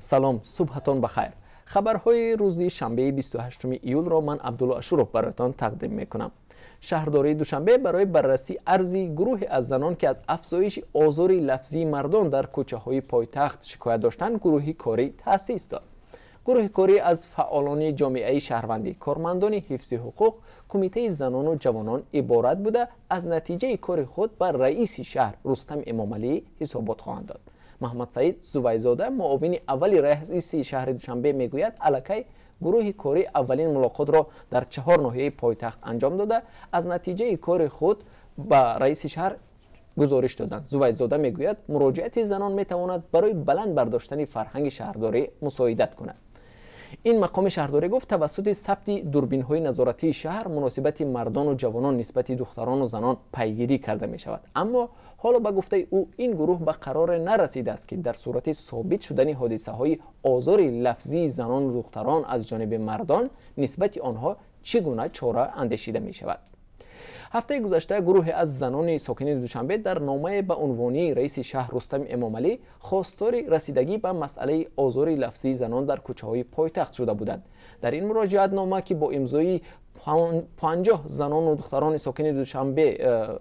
سلام، صبحتان بخیر. خبرهای روزی شنبه 28 ایول را من عبدالله اشروف برایتان تقدیم میکنم. شهرداری دوشنبه برای بررسی ارزی گروه از زنان که از افزایش آزار لفظی مردان در کوچه های پایتخت شکایت داشتند گروهی کاری تأسیس داد. گروه کاری از فعالان جامعه شهروندی، کارمندان حفظ حقوق، کمیته زنان و جوانان عبارت بوده از نتیجه کار خود بر رئیس شهر رستم امامعلی حسابات خواهند داد. محمد سعید زویزاده معاون اول رئیس شهر دوشنبه میگوید الکی گروه کاری اولین ملاقات را در 4 ناحیه پایتخت انجام داده از نتیجه کار خود به رئیس شهر گزارش دادند. زویزاده میگوید مراجعت زنان میتواند برای بلند برداشتن فرهنگ شهرداری مساعدت کند. این مقام شهرداری گفت توسط ثبت دوربین‌های نظارتی شهر مناسبت مردان و جوانان نسبت دختران و زنان پیگیری کرده می شود، اما حالا به گفته او این گروه به قرار نرسیده است که در صورت ثابت شدن حادثه های آزار لفظی زنان و دختران از جانب مردان نسبت آنها چگونه چاره اندیشیده می شود. هفته گذشته گروه از زنان ساکن دوشنبه در نامه به عنوانی رئیس شهر رستم امامعلی خواستار رسیدگی به مسئله آزار لفظی زنان در کوچه های پایتخت شده بودند. در این مراجعت نامه که با امضای 50 زنان و دختران ساکن دوشنبه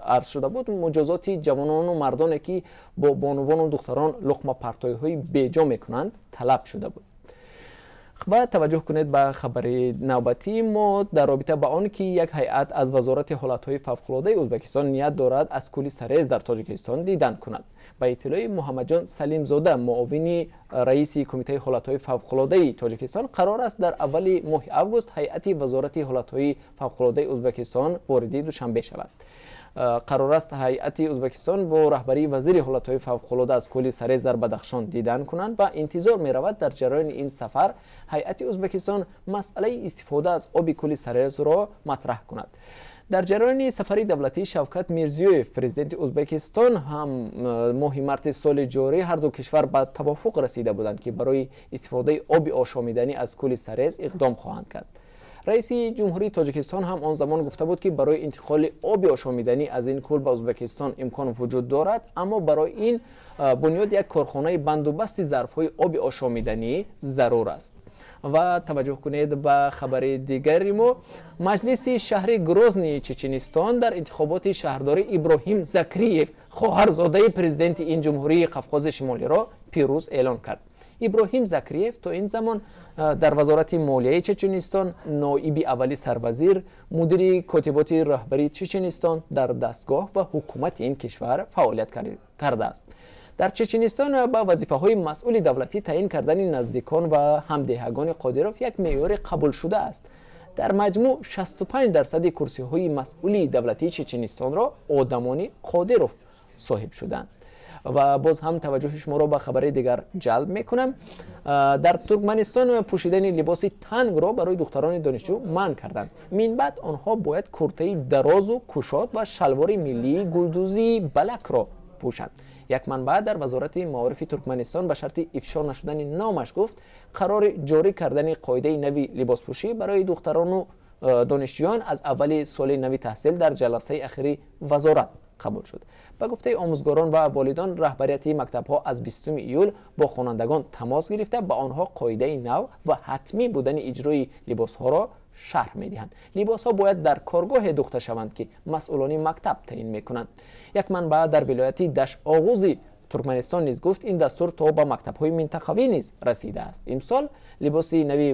عرض شده بود، مجازات جوانان و مردانی که با بانوان و دختران لقمه پرتایی های بیجا میکنند طلب شده بود. و توجه کنید به خبر نوبتی ما در رابطه با آن که یک هیئت از وزارت حالتهای فوق‌العاده ازبکستان نیت دارد از کولی سرز در تاجیکستان دیدن کند. به اطلاع محمد جان سلیم زاده معاون رئیس کمیته حالتهای فوق‌العاده تاجیکستان قرار است در اول ماه اوگوست هیئت وزارت حالتهای فوق‌العاده ازبکستان وارد دوشنبه شود. قرار است هیئت ازبکستان با رهبری وزیر حالتهای فوق‌العاده از کولی سرز در بدخشان دیدن کنند و انتظار می رود در جریان این سفر هیئت ازبکستان مسئله استفاده از آب کولی سرز را مطرح کند. در جریان سفر دولتی شوکت میرزیویف پرزیدنت ازبکستان هم ماه مارس سال جاری هر دو کشور به توافق رسیده بودند که برای استفاده آب آشامیدنی از کولی سرز اقدام خواهند کرد. رئیس جمهوری تاجیکستان هم آن زمان گفته بود که برای انتقال آب آشامیدنی از این کل به ازبکستان امکان وجود دارد، اما برای این بنیاد یک کارخانه بندوبست ظرف‌های آب آشامیدنی ضرور است. و توجه کنید به خبر دیگری ما، مجلس شهر گروزنی چچنستان در انتخابات شهرداری ابراهیم زکریف خواهرزاده پرزیدنت این جمهوری قفقاز شمالی را پیروز اعلان کرد. ابراهیم زکریف تا این زمان در وزارت مالیه چچنستان نایب اولی سروزیر، مدیر کاتبات رهبری چچنستان در دستگاه و حکومت این کشور فعالیت کرده است. در چچنستان با وظیفه‌های مسئول دولتی تعیین کردن نزدیکان و همدهگان قادروف یک معیار قبول شده است. در مجموع 65% کرسی‌های مسئولی دولتی چچنستان را آدمان قادروف صاحب شدند. و باز هم توجه شما را به خبر دیگر جلب میکنم. در ترکمنستان پوشیدن لباس تنگ را برای دختران دانشجو منع کردند. من بعد آنها باید کرته دراز و کشاد و شلوار ملی گلدوزی بلک را پوشند. یک منبع در وزارت معارف ترکمنستان به شرط افشا نشدن نامش گفت قرار جاری کردن قاعده نوی لباسپوشی برای دختران و دانشجویان از اول سال نوی تحصیل در جلسه اخیری وزارت قبول شد. به گفته آموزگاران و والدان، رهبریت مکتب‌ها از 20 ایول با خوانندگان تماس گرفته به آنها قاعده نو و حتمی بودن اجرای لباس‌ها را شرح می‌دهند. لباس‌ها باید در کارگاه دوخته شوند که مسئولان مکتب تعیین می‌کنند. یک منبع در ولایت دشت آغوزی ترکمنستان نیز گفت این دستور تا به مکتب‌های منطقوی نیز رسیده است. امسال لباس نوی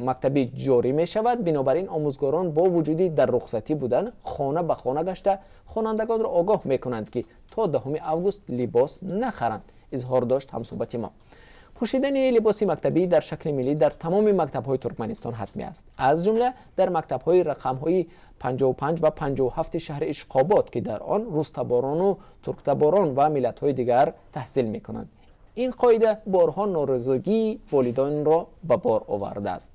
مکتبی جاری می شود، بنابراین آموزگاران با وجودی در رخصتی بودن خانه به خانه گشته خوانندگان را آگاه می کنند که تا 10 اوگوست لباس نخرند. اظهار داشت همصحبت ما. پوشیدن لباس مکتبی در شکل ملی در تمام مکتب‌های ترکمنستان حتمی است، از جمله در مکتب‌های رقم‌های 55 و 57 شهر اشقابات که در آن روستباران و ترکتباران و ملت‌های دیگر تحصیل می‌کنند. این قاعده بارها ناراضگی والدان را به بار آورده است.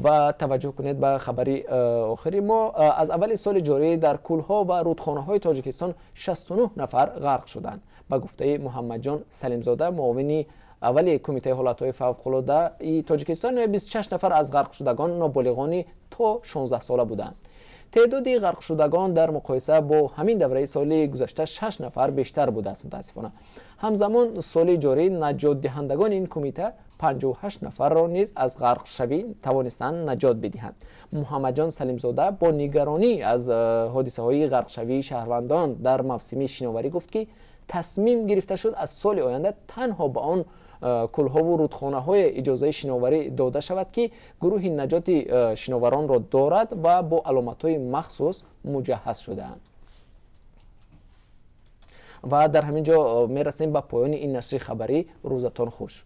و توجه کنید به خبری آخری ما، از اول سال جاری در کولها و رودخانه‌های تاجیکستان 69 نفر غرق شدند. به گفته محمد جان سلیم زاده معاون اول کمیته حالتهای فوق‌العاده تاجیکستان، 26 نفر از غرق شدگان نابالغان تا 16 ساله بودند. تعداد غرق شدگان در مقایسه با همین دوره سال گذشته 6 نفر بیشتر بوده است. متاسفانه همزمان سال جاری نجات دهندگان این کمیته 58 نفر را نیز از غرق شوی توانستند نجات بدهند. محمد جان سلیمزاده با نگرانی از حادثه های غرق شوی شهروندان در موسم شناوری گفت که تصمیم گرفته شد از سال آینده تنها به آن کلها و رودخانه های اجازه شناوری داده شود که گروه نجات شناوران را دارد و با علامت های مخصوص مجهز شده اند. و در همین جا می رسیم به پایان این نشر خبری. روزتان خوش.